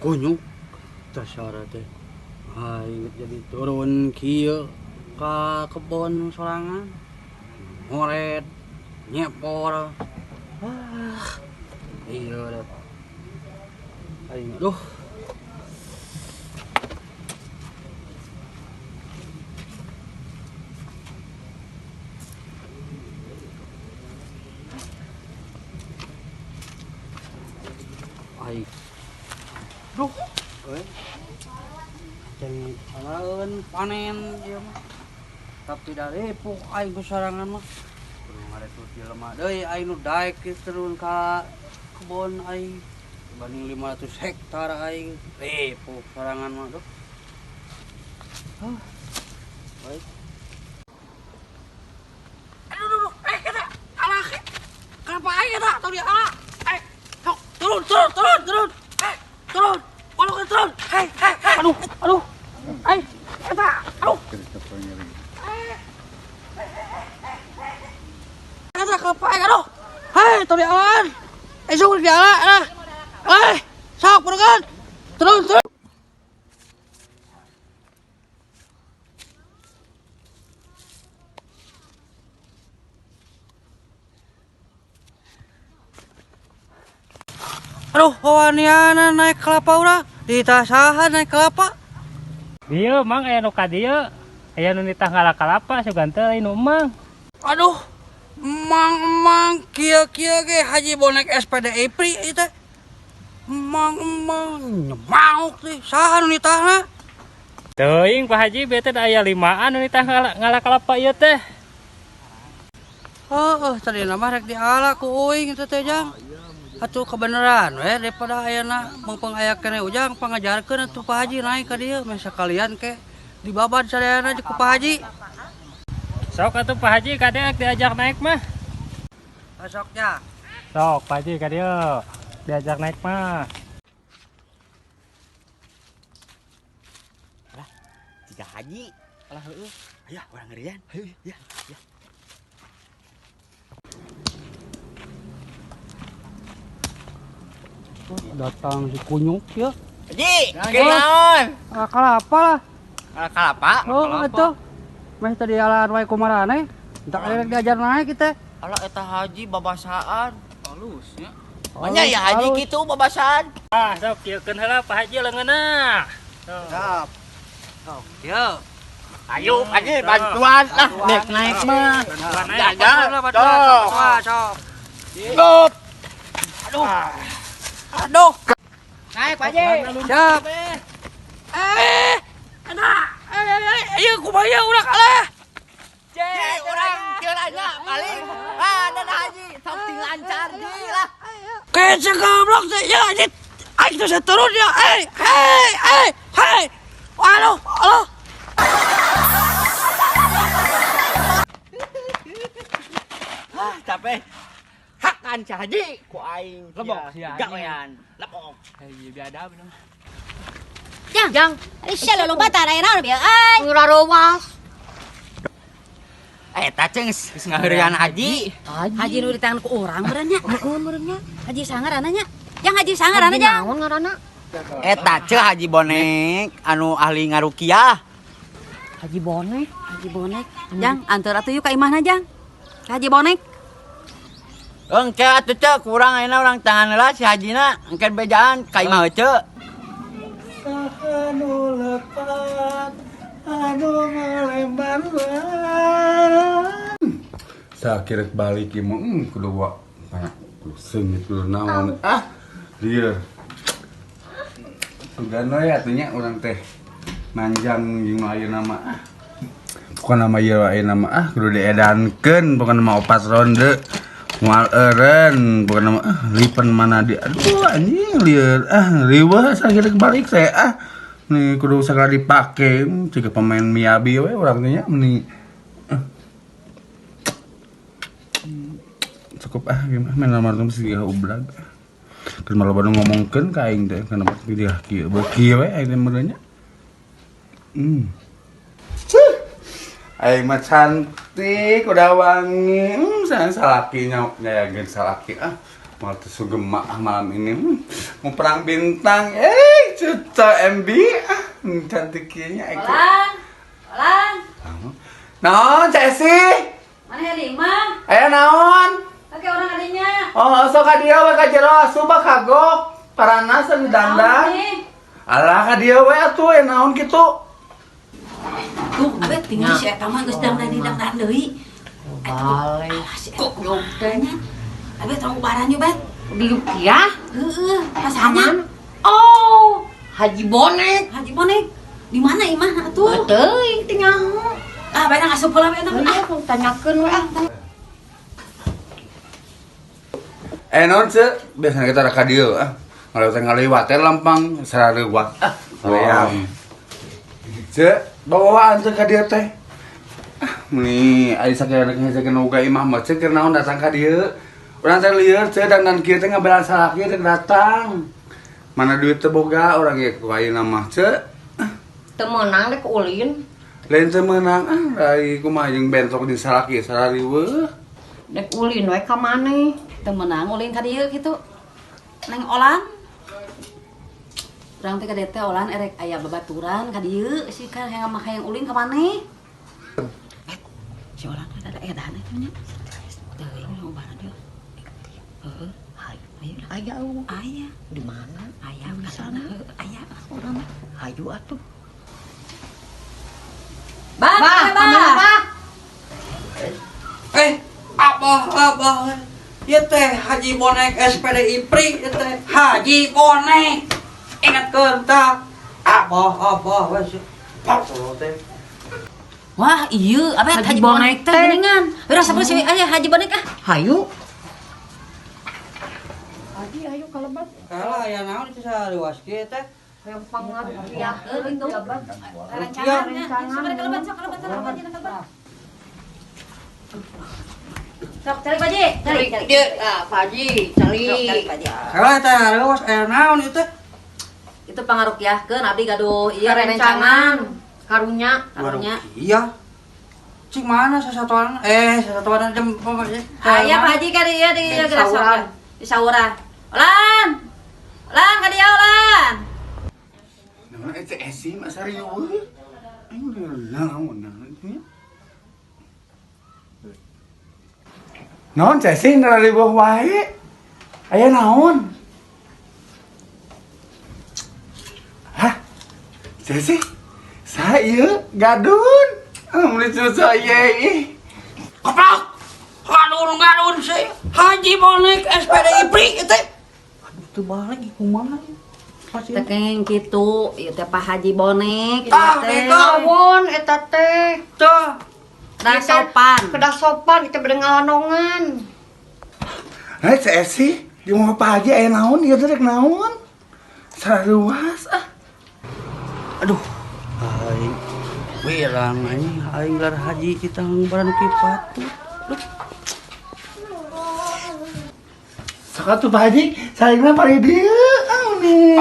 kunyuk tersyara teh inget jadi turun kieu ka kebon sorangan ngoret nyepor iya dah aing aduh aing duh ceng alaeun panen ieu mah tapi dari puk aing ku sarangan mah kudu ngaretur jelema deui aing nu daek turun ka kebon aing dibanding 500 hektar aing puk sarangan mah duh baik aduh kita alah kenapa aing eta tong dia alah sok turun turun turun hei aduh eta aduh eta kenapa aing aduh hei tong dia alah esuk dia alah sok pureukeun turun aduh wawaniana naik kelapa urang ditasahan naik kelapa Dieu mang aya nu ka dieu aya nu nitah kalapa sugan teh nu mang aduh emang kieu ge haji bonek SPD Ipri ieu teh emang nyemauk teh saha nu nitahna teuing Pak Haji bete da aya 5an nu nitah kalapa ieu teh tadi mah rek diala ku uing teh teh jang atuh kebenaran we daripada ayeuna mengpeng aya keneh ujang pangajarkeun atuh Pak Haji naik ka dieu meh sakalian ke dibabad sareana ku Pak Haji sok atuh Pak Haji kadek diajak naik mah besoknya sok Pak Haji ka dieu diajak naik mah alah jika Haji alah heueuh aya urang ngerian heuh ya datang si kunyuk ya Haji kenaon kalapa lah kalapa atuh meh tadi jalan wae kumarane entak rek diajar naik kita alah eta Haji babasaan halusnya nya ya Haji kitu babasaan sok kieukeun heula Pak Haji leungeunna siap ya ayo Haji bantuan lah naik mah sok Gop. aduh Naik Pak Haji. siap ayo kumaya urang alah Urang kiranya paling dan Haji sok ting lancar deui lah. kece goblok teh ya anjing aing teh turun ya hei aduh Capek. Hakan si Haji ku aing Lebok si Haji. gawean lebok. Haji biadab dong Jang, ini siapa lompatan ayo naon bieu ai. Ngararowas. Eta cengs geus ngaheureuyan Haji. Haji nu ditangan ku urang meureun nya. Meureun nya. Haji sangaranna nya. Jang Haji sangaranna jang. Naon ngaranna? Eta ceu Haji bonek anu ahli ngarukiah. Haji bonek. Jang, anteur atuh yuk ka imahna jang. Ka Haji bonek. Engke atuh ceu kurang ayeuna urang tangan heula si Hajina engke bejaan ka imah heuceu. anu lepat anu ngalembar sakit balik ieu kudu wa seungit kudu naon lieur sugan we atunya urang teh manjang jeung ayeuna mah pokona nama ieu ayeuna mah kudu diedankeun pokona nama opat ronde moal eureun pokona nama lipen mana di aduh anjing lieur riweuh sakit balik saya nih kudu segala dipake jika pemain Miyabi we urang teh nya meni cukup gimana main lamar tuh mesti ublag kan malah baru ngomongkeun ka aing teh kana dia kieu beuki we aing teh meureunnya aing mah cantik udah wangi sayang salakinya nyayageun salaki mal teu sugema malam ini mau perang bintang juta MB cantiknya Olan. Olan. naon Cesi Mana ya Imam? aya naon Oke orang adanya. oh sok ka dieu we ka jero asup kagok paranas di dandang alah ka dieu we atuh aya naon kitu Tuh, abe tinggal si eta mah geus dangdang deui. Balik. Si eta nyobanya. Abe terang ubaran yuk, Bet. Di Rukiah? Heeh, pasangan. Oh, Haji Bonek. Haji Bonek. Di mana imah atuh? Betul, tinggal. Ah, bae ngasup heula bae eta. Iya, aku tanyakeun we. naon ce biasanya kita ka dieu ngaliwat teh lampang sarareuwak hoream ce bawaan teh ka dieu teh nih aya sakeuna ngeukeun uga imah mah ce keur naon datang ka dieu urang teh lieur ce dan kieu teh ngabelan salaki teh datang mana duit teh boga urang ge ku ayeuna mah ce Teu meunang dek ulin. lain teh meunang dari kumaha jeung bentok di salaki sarariweuh Dek ulin we ka maneh. Teu meunang ulin ka dieu kitu. Neng Olan. Urang teh ka dieu teh Olan erek aya babaturan ka dieu si ka hayang ulin ka maneh. Si Olan ada edan eta nya. Teuing ubaran dia. Heeh. Aya eueuh. Aya. Di mana? Aya ka sana. Aya urang mah. Hayu atuh. Bah, Bah. Abah, ya teh Haji Bonek SPD IPRI, ya teh Haji Bonek. Ingat kentak, abah, wes. Patul teh. Wah, iya, abe Haji Haji Bonek Bonek teh geuningan. Urang sabar sih aya Haji Bonek ah. Hayu. Haji ayo kalebat. Kalah ya naon itu saluas kieu teh. Yang pangartiakeun itu. Rencananya. Sabar kalebat, sok kalebat, Haji kalebat. Sok cari baji, cari. Ah, Pak Haji, cari. Sok cari baji. Kalah teh saluas aya naon itu teh. Itu pangarukyahkeun abdi gaduh ieu Rencangan. rencangan. Karunya. Karunya. Iya. Cik mana sasatuan? Sasatuan jam pokoknya. Aya Pak Haji ka dieu di sauran. Di sauran. Olan. Olan ka dieu Olan. naon eta esi mah sarariweuh ayo naon naon Cesi sarariweuh wae aya naon hah Cesi saha ieu gadun meuli susu ieu Keplak. Gadun sih. Haji Bonek SPD IPRI itu teh. Aduh, teu balik kumaha. Teh keng kitu, ieu teh Pak Haji Bonek. ieu Ah, teh. Kawon eta teh. Tuh. Da sopan. Kedah sopan kita bedengalanongan. heh Cesi di mau Pak Haji aya naon ieu teh rek naon sarariwas Aduh. Hai. Wirang aing lar haji kita ngbaran kipat. sok atuh Pak Haji saingna pari dieu nih